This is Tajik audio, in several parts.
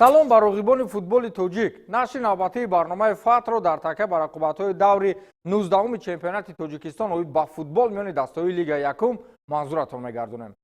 салом ба роғибони футболи тоҷик. нашри навбатии барномаи фатро дар такя ба рақобатҳои даври 19-уми чемпионати тоҷикистон оид ба футбол миёни дастаҳои лига якум манзуратон мегардонем.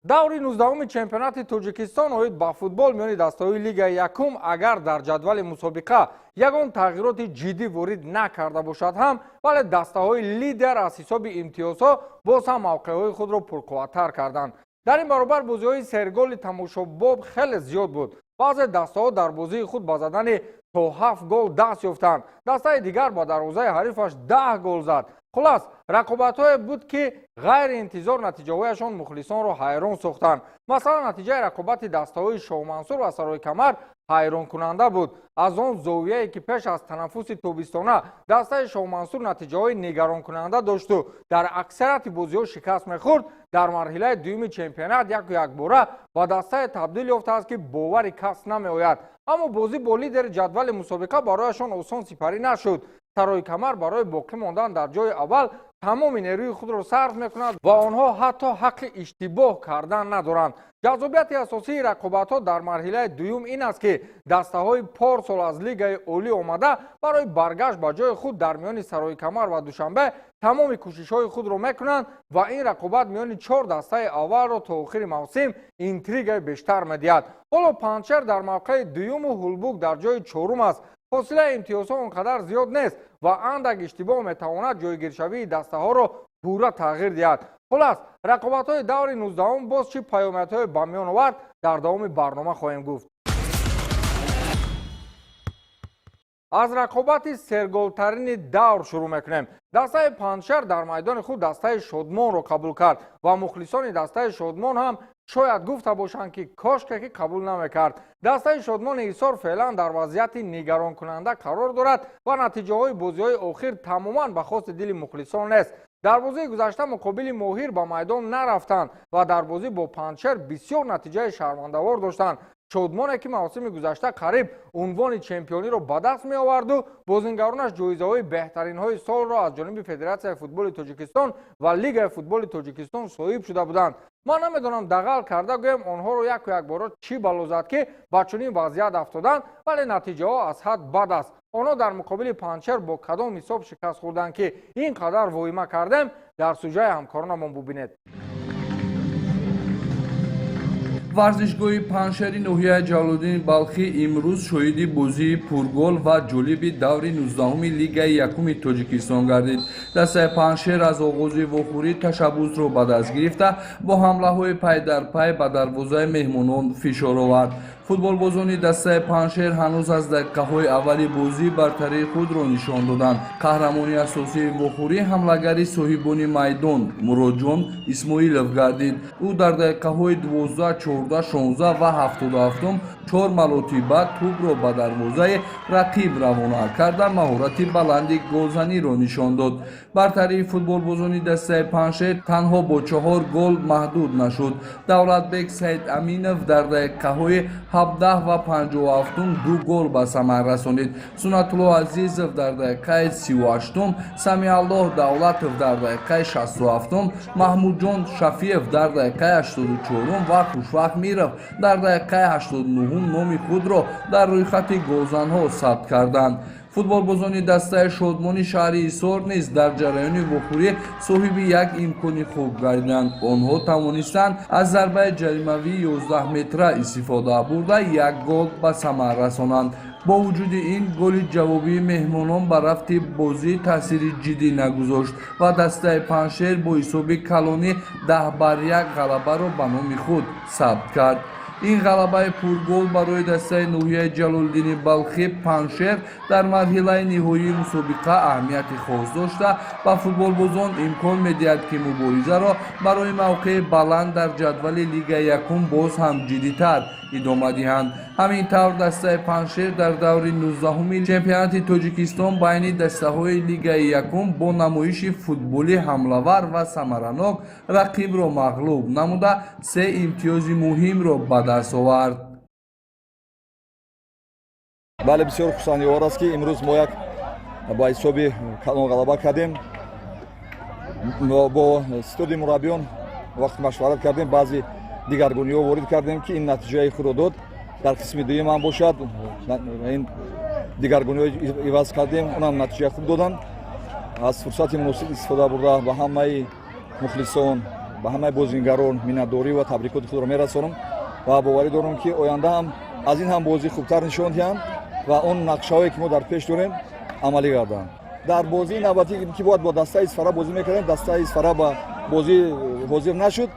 даври 19-уми чемпионати тоҷикистон оид ба футбол миёни дастаҳои лига якум агар дар ҷадвали мусобиқа ягон тағйироти ҷиддӣ ворид накарда бошад ҳам, вале дастаҳои лидер аз ҳисоби имтиёзҳо боз ҳам мавқеъҳои худро пурқувваттар карданд. дар ин баробар бозиҳои серголи тамошобоб хеле зиёд буд. баъзе дастаҳо дар бозии худ ба задани то 7 гол даст ёфтанд. дастаи дигар ба дарвозаи ҳарифаш 10 гол зад. хулас рақобатҳое буд ки ғайриинтизор натиҷаҳояшон мухлисонро ҳайрон сохтанд. масалан натиҷаи рақобати дастаҳои шоҳмансур ва саройкамар ҳайронкунанда буд. аз он зовияе ки пеш аз танаффуси тобистона дастаи шоҳмансур натиҷаҳои нигаронкунанда дошту дар аксарияти бозиҳо шикаст мехӯрд, дар марҳилаи дуюми чемпионат якбора ба дастае табдил ёфтааст ки бовари кас намеояд. аммо бозӣ бо лидери ҷадвали мусобиқа барояшон осон сипарӣ нашуд. саройкамар барои боқӣ мондан дар ҷои аввал тамоми нерӯи худро сарф мекунад ва онҳо ҳатто ҳаққи иштибоҳ кардан надоранд. ҷазобияти асосии рақобатҳо дар марҳилаи дуюм ин аст ки дастаҳои порсол аз лигаи олӣ омада барои баргашт ба ҷои худ дар миёни саройкамар ва душанбе тамоми кӯшишҳои худро мекунанд ва ин рақобат миёни 4 дастаи аввалро то охири мавсим интригаи бештар медиҳад. ҳоло панчер дар мавқеи дуюму ҳулбук дар ҷои чорум аст. фосилаи имтиёзҳо он қадар зиёд нест ва андак иштибоҳ метавонад ҷойгиршавии дастаҳоро пурра тағйир диҳад. хулас рақобатҳои даври 19-ум боз чӣ паёмиятҳое ба миён овард дар давоми барнома хоҳем гуфт. аз рақобати серголтарини давр шурӯъ мекунем. дастаи паншер дар майдони худ дастаи шодмонро қабул кард ва мухлисони дастаи шодмон ҳам шояд гуфта бошанд ки кошке ки қабул намекард. дастаи шодмони ҳисор феълан дар вазъияти нигаронкунанда қарор дорад ва натиҷаҳои бозиҳои охир тамоман ба хости дили мухлисон нест. дар бозии гузашта муқобили моҳир ба майдон нарафтанд ва дар бозӣ бо паншер бисёр натиҷаи шармандавор доштанд. шодмоне ки мавсими гузашта қариб унвони чемпиониро ба даст меоварду бозингаронаш ҷоизаҳои беҳтаринҳои солро аз ҷониби федератсияи футболи тоҷикистон ва лигаи футболи тоҷикистон соҳиб шуда буданд. ман намедонам дағал карда гӯем онҳоро якбора чӣ бало зад ки ба чунин вазъият афтоданд, вале натиҷаҳо аз ҳад бад аст. онҳо дар муқобили панчер бо кадом ҳисоб шикаст хӯрданд ки ин қадар воҳима кардем? дар сюжаи ҳамкоронамон бубинед. варзишгоҳи паншери ноҳияи ҷалолиддини балхӣ имрӯз шоҳиди бозии пургол ва ҷолиби даври 19-уми лигаи якуми тоҷикистон гардид. дастаи паншер аз оғози вохӯрӣ ташаббусро ба даст гирифта бо ҳамлаҳои пайдарпай ба дарвозаи меҳмонон фишор овард. футболбозони дастаи паншер ҳанӯз аз дақиқаҳои аввали бозӣ бартарии худро нишон доданд. қаҳрамони асосии вохӯрӣ ҳамлагари соҳибони майдон муроҷон исмоилов гардид. ӯ дар дақиқаҳои 12, 14, 16 ва 77 4 маротиба тӯбро ба дарвозаи рақиб равона карда маҳорати баланди голзаниро нишон дод. бартарии футболбозони дастаи паншер танҳо бо 4 гол маҳдуд нашуд. давлатбек саидаминов дар дақиқаҳои 17 ва 57 2 гол ба самар расонид. сунатулло азизов дар дақиқаи 38, самиаллоҳ давлатов дар дақиқаи 67, маҳмудҷон шафиев дар дақиқаи 84 ва хушвақт миров дар дақиқаи 89 номи худро дар рӯйхати голзанҳо сабт карданд. футболбозони дастаи шодмони шаҳри ҳисор низ дар ҷараёни вохӯрӣ соҳиби як имкони хуб гардиданд. онҳо тавонистанд аз зарбаи ҷаримавии 11 метра истифода бурда як гол ба самар расонанд. бо вуҷуди ин голи ҷавобии меҳмонон ба рафти бозӣ таъсири ҷиддӣ нагузошт ва дастаи паншер бо ҳисоби калони 10-1 ғалабаро ба номи худ сабт кард. ин ғалабаи пургол барои дастаи ноҳияи ҷалолиддини балхӣ паншер дар марҳилаи ниҳоии мусобиқа аҳамияти хос дошта ба футболбозон имкон медиҳад ки муборизаро барои мавқеи баланд дар ҷадвали лигаи якум боз ҳам ҷиддитар идома диҳанд. ҳамин тавр дастаи паншер дар даври 19-уми чемпионати тоҷикистон байни дастаҳои лигаи якум бо намоиши футболи ҳамлавар ва самаранок рақибро мағлуб намуда 3 имтиёзи муҳимро ба даст овард. бале бисёр хусандиовар аст ки имрӯз мо як ба ҳисоби калон ғалаба кардем. бо ситоди мураббиён вақти машварат кардем, баъзе дигаргуниҳо ворид кардем ки ин натиҷаи худро дод. дар қисми дуюм ҳам бошад ин дигаргуниҳо иваз кардем, онам натиҷаи хуб доданд. аз фурсати муносиб истифода бурда ба ҳамаи мухлисон, ба ҳамаи бозингарон миннатдорӣ ва табрикоти худро мерасонам ва боварӣ дорам ки оянда ҳам аз ин ҳам бозӣ хубтар нишон диҳанд ва он нақшаҳое ки мо дар пеш дорем амалӣ гарданд. дар бозии навбатӣ ки бояд бо дастаи Исфара бозӣ мекардем, дастаи Исфара ба бозӣ ҳозир нашуд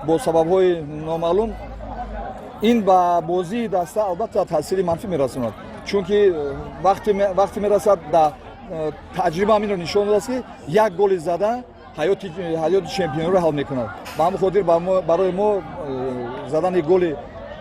бо сабабҳои номаълум. ин ба бозии даста албатта таъсири манфӣ мерасонад, чунки вақте мерасад дар таҷриба аминро нишон додааст ки як голи зада ҳаёти чемпиониро ҳал мекунад. ба ҳамин хотир барои мо задани голи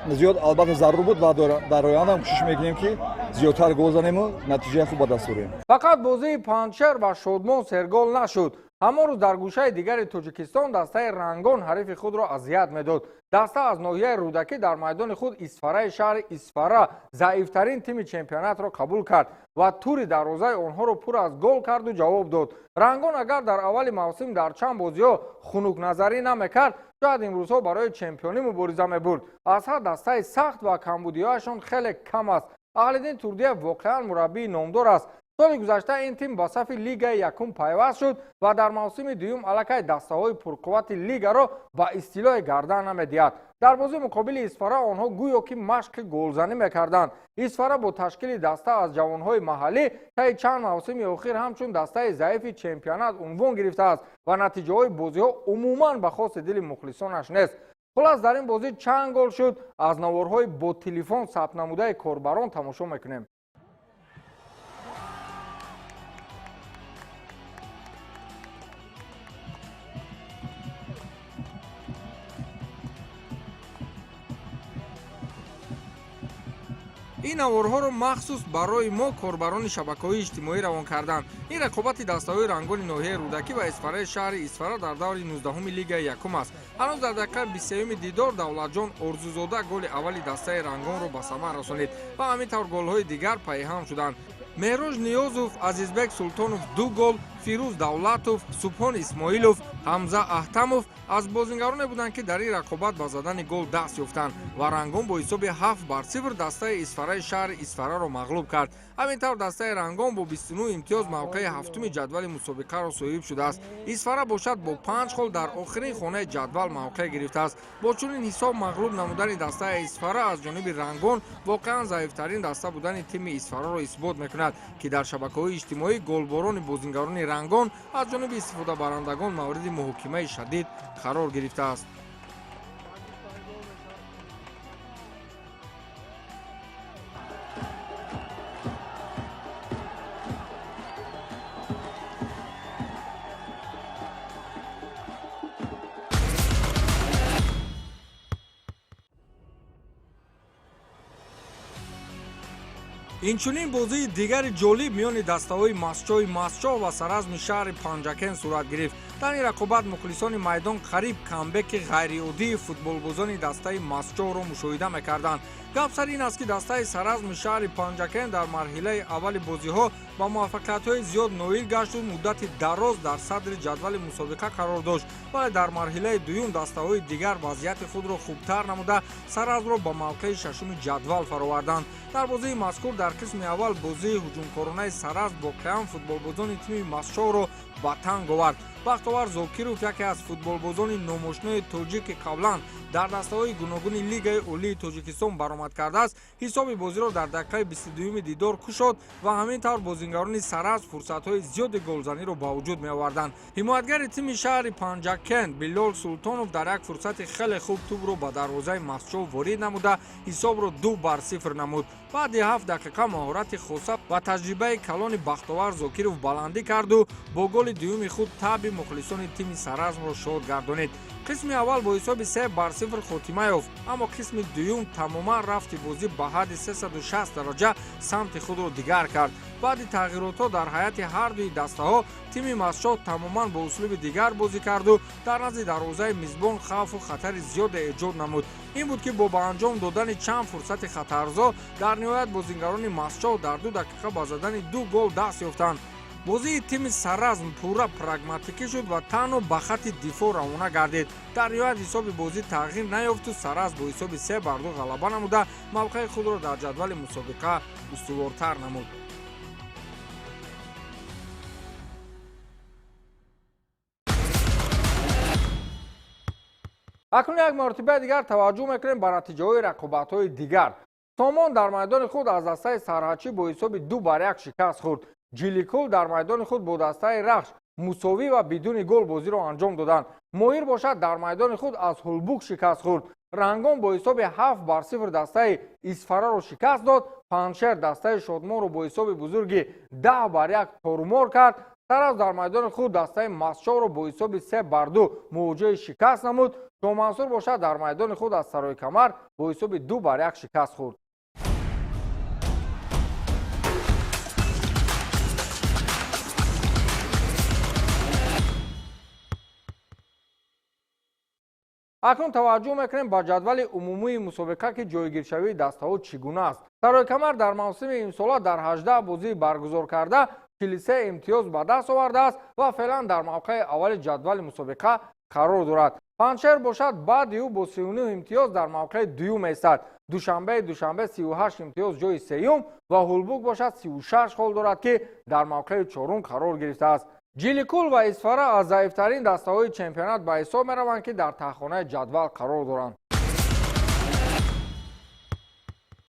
зиёд албатта зарур буд ва дар ояндам кӯшиш мекунем ки зиёдтар гол занему натиҷаи хуб ба даст орем. фақат бозии Панҷшер ва Шодмон сергол нашуд. ҳамон рӯз дар гӯшаи дигари Тоҷикистон дастаи Рангон ҳарифи худро азият медод. даста аз ноҳияи рӯдакӣ дар майдони худ Исфараи шаҳри Исфара заифтарин тими чемпионатро қабул кард ва тури дарвозаи онҳоро пур аз гол карду ҷавоб дод. Рангон агар дар аввали мавсим дар чанд бозиҳо хунукназарӣ намекард, шояд имрӯзҳо барои чемпионӣ мубориза мебурд. аз ҳар дастаи сахт ва камбудиҳояшон хеле кам аст. Аҳлиддин Турдиев воқеан мураббии номдор аст. соли гузашта ин тим ба сафи лигаи якум пайваст шуд ва дар мавсими дуюм аллакай дастаҳои пурқуввати лигаро ба истилои гардан намедиҳад. дар бозии муқобили Исфара онҳо гӯё ки машқи голзанӣ мекарданд. Исфара бо ташкили даста аз ҷавонҳои маҳаллӣ таи чанд мавсими охир ҳамчун дастаи заифи чемпионат унвон гирифтааст ва натиҷаҳои бозиҳо умуман ба хоси дили мухлисонаш нест. хулас дар ин бозӣ чанд гол шуд, аз наворҳои бо телефон сабтнамудаи корбарон тамошо мекунем. ин наворҳоро махсус барои мо корбарони шабакаҳои иҷтимоӣ равон карданд. ин рақобати дастаҳои рангони ноҳияи рӯдакӣ ва Исфараи шаҳри Исфара дар даври 19-уми лигаи якум аст. ҳанӯз дар дақиқаи 23-юми дидор Давлатҷон Орзузода голи аввали дастаи рангонро ба самар расонид ва ҳамин тавр голҳои дигар пайҳам шуданд. Меҳрӯж Ниёзов, Азизбек Султонов 2 гол, Фирӯз Давлатов, Субҳон Исмоилов, Ҳамза Аҳтамов аз бозингароне буданд ки дар ин рақобат ба задани гол даст ёфтанд ва Рангон бо ҳисоби 7-0 дастаи Исфараи шаҳри Исфараро мағлуб кард. ҳамин тавр дастаи Рангон бо 29 имтиёз мавқеи ҳафтуми ҷадвали мусобиқаро соҳиб шудааст. Исфара бошад бо 5 гол дар охирин хонаи ҷадвал мавқеъ гирифтааст. бо чунин ҳисоб мағлуб намудани дастаи Исфара аз ҷониби Рангон воқеан заифтарин даста будани тими Исфараро исбот мекунад ки дар шабакаҳои иҷтимоӣ голборони бозингарони Рангон аз ҷониби истифодабарандагон мавриди муҳокимаи шадид қарор гирифтааст. инчунин бозии дигари ҷолиб миёни дастаҳои Масчоҳ ва саразми шаҳри Панҷакен сурат гирифт. дар ин рақобат мухлисони майдон қариб камбеки ғайриоддии футболбозони дастаи Масчоҳро мушоҳида мекарданд. гап сар ин аст ки дастаи саразми шаҳри Панҷакен дар марҳилаи аввали бозиҳо ба муваффақиятҳои зиёд ноил гашт ва муддати дароз дар садри ҷадвали мусобиқа қарор дошт, вале дар марҳилаи дуюм дастаҳои дигар вазъияти худро хубтар намуда саразро ба мавқеи шашуми ҷадвал фароварданд. дар бозии мазкур дар қисми аввал бозии ҳуҷумкоронаи сараз воқеан футболбозони тими Масчоҳро ба танг овард. бахтовар Зокиров, яке аз футболбозони номошнои тоҷик ки қаблан дар дастаҳои гуногуни лигаи олии Тоҷикистон баромад кардааст, ҳисоби бозиро дар дақиқаи 22-юми дидор кушод ва ҳамин тавр бозингарони сараз фурсатҳои зиёди голзаниро ба вуҷуд меоварданд. ҳимоятгари тими шаҳри Панҷакен Билол Султонов дар як фурсати хеле хуб тӯбро ба дарвозаи Масчоҳ ворид намуда ҳисобро 2-0 намуд. баъди 7 дақиқа маҳорати хоса ва таҷрибаи калони бахтовар Зокиров баландӣ карду бо голи дуюми худ таъби мухлисони тими саразро шод гардонид. қисми аввал бо ҳисоби 3-0 хотима ёфт, аммо қисми дуюм тамоман рафти бозӣ ба ҳадди 360 дараҷа самти худро дигар кард. баъди тағйиротҳо дар ҳайати ҳардуи дастаҳо тими Масчоҳ тамоман бо услуби дигар бозӣ карду дар назди дарвозаи мизбон хавфу хатари зиёде эҷод намуд. ин буд ки бо ба анҷом додани чанд фурсати хатарзо дар ниҳоят бозингарони Масчоҳ дар 2 дақиқа ба задани 2 гол даст ёфтанд. бозии тими Саразм пурра прагматикӣ шуд ва танҳо ба хатти дифоъ равона гардид. Дар ниҳоят ҳисоби бозӣ тағйир наёфту Саразм бо ҳисоби 3-2 ғалаба намуда мавқеи худро дар ҷадвали мусобиқа устувортар намуд. акнун як мартиба дигар таваҷҷӯҳ мекунем ба натиҷаҳои рақобатҳои дигар. Сомон дар майдони худ аз дастаи Сарҳачӣ бо ҳисоби 2-1 шикаст хӯрд. Ҷиликул дар майдони худ бо дастаи Рахш мусовӣ ва бидуни гол бозиро анҷом доданд. Моҳир бошад дар майдони худ аз Ҳулбук шикаст хӯрд. Рангон бо ҳисоби 7-0 дастаи Исфараро шикаст дод. Паншер дастаи Шодмонро бо ҳисоби бузурги 10-1 торумор кард. Тараз дар майдони худ дастаи Масчовро бо ҳисоби 3-2 мувоҷиҳаи шикаст намуд. Шомансур бошад дар майдони худ аз Саройкамар бо ҳисоби 2-1 шикаст хӯрд. акнун таваҷҷӯҳ мекунем ба ҷадвали умумии мусобиқа ки ҷойгиршавии дастаҳо чӣ гуна аст. Саройкамар дар мавсими имсола дар 18 бозӣ баргузор карда 43 имтиёз ба даст овардааст ва феълан дар мавқеи аввали ҷадвали мусобиқа қарор дорад. Паншер бошад баъди ӯ бо 39 имтиёз дар мавқеи дуюм меистад. Душанбе 38 имтиёз ҷои сеюм ва Ҳулбук бошад 36 хол дорад ки дар мавқеи чорум қарор гирифтааст. Ҷиликул ва Исфара аз заифтарин дастаҳои чемпионат ба ҳисоб мераванд ки дар таххонаи ҷадвал қарор доранд.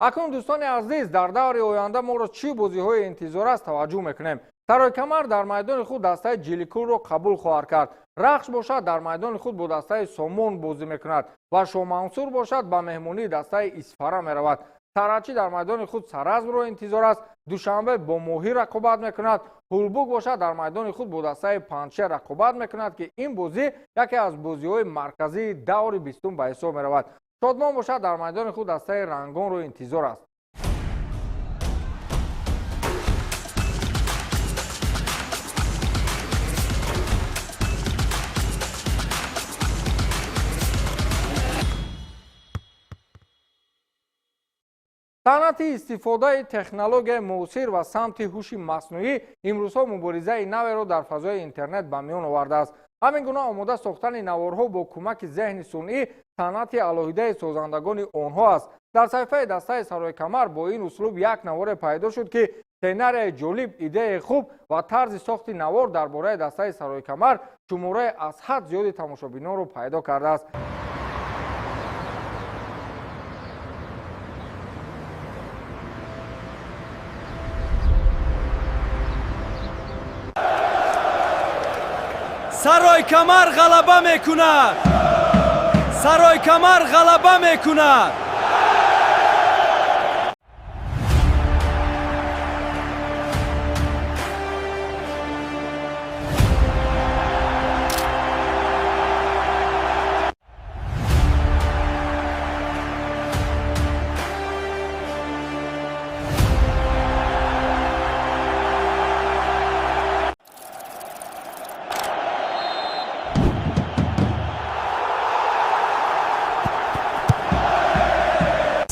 акнун дӯстони азиз, дар даври оянда моро чӣ бозиҳое интизор аст таваҷҷӯҳ мекунем. Саройкамар дар майдони худ дастаи Ҷиликулро қабул хоҳад кард. Рахш бошад дар майдони худ бо дастаи Сомон бозӣ мекунад ва Шомансур бошад ба меҳмонии дастаи Исфара меравад. Сарачӣ дар майдони худ Саразмро интизор аст. Душанбе бо Моҳир рақобат мекунад. Ҳулбук бошад дар майдони худ бо дастаи Паншер рақобат мекунад ки ин бозӣ яке аз бозиҳои марказии даври 20 ба ҳисоб меравад. Шодмон бошад дар майдони худ дастаи Рангонро интизор аст. санъати истифодаи технологияи муосир ва самти ҳуши маснуӣ имрӯзҳо муборизаи наверо дар фазои интернет ба миён овардааст. ҳамин гуна омода сохтани наворҳо бо кӯмаки зеҳни сунъӣ санъати алоҳидаи созандагони онҳо аст. дар саҳифаи дастаи Саройкамар бо ин услуб як наворе пайдо шуд ки сценарияи ҷолиб, идеяи хуб ва тарзи сохти навор дар бораи дастаи Саройкамар шумораи аз ҳад зиёди тамошобинонро пайдо кардааст. Саройкамар ғалаба мекунад! Саройкамар ғалаба мекунад!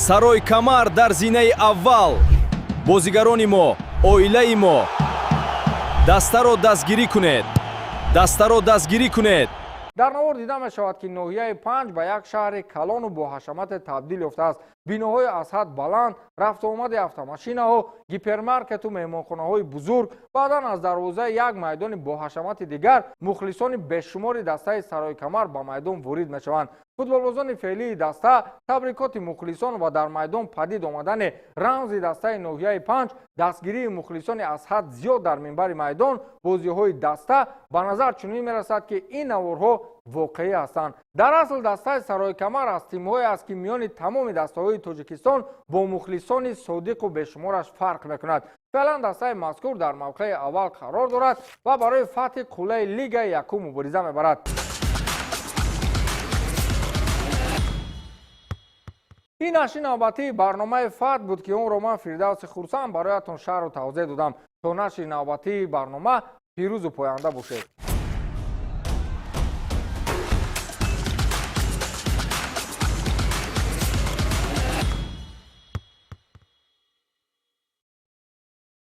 Саройкамар дар зинаи аввал бозигарони мо, оилаи мо, дастаро дастгирӣ кунед, дастаро дастгирӣ кунед. дар навор дида мешавад ки ноҳияи 5 ба як шаҳри калону боҳашамате табдил ёфтааст. биноҳои аз ҳад баланд, рафтуомади автомашинаҳо, гипермаркету меҳмонхонаҳои бузург, баъдан аз дарвозаи як майдони боҳашамати дигар мухлисони бешумори дастаи Саройкамар ба майдон ворид мешаванд. футболбозони феълии даста табрикоти мухлисон ва дар майдон падид омадани рамзи дастаи ноҳияи 5, дастгирии мухлисони аз ҳад зиёд дар минбари майдон, бозиҳои даста ба назар чунин мерасад ки ин наворҳо воқеӣ ҳастанд. дар асл дастаи Саройкамар аз тимҳое аст ки миёни тамоми дастаҳои Тоҷикистон бо мухлисони содиқу бешумораш фарқ мекунад. феълан дастаи мазкур дар мавқеи аввал қарор дорад ва барои фатҳи қуллаи Лигаи Якум мубориза мебарад. ин нашри навбатии барномаи фатҳ буд ки онро ман Фирдавси Хурсанд бароятон шарҳу тавзеҳ додам. то нашри навбатии барнома пирӯзу поянда бошед.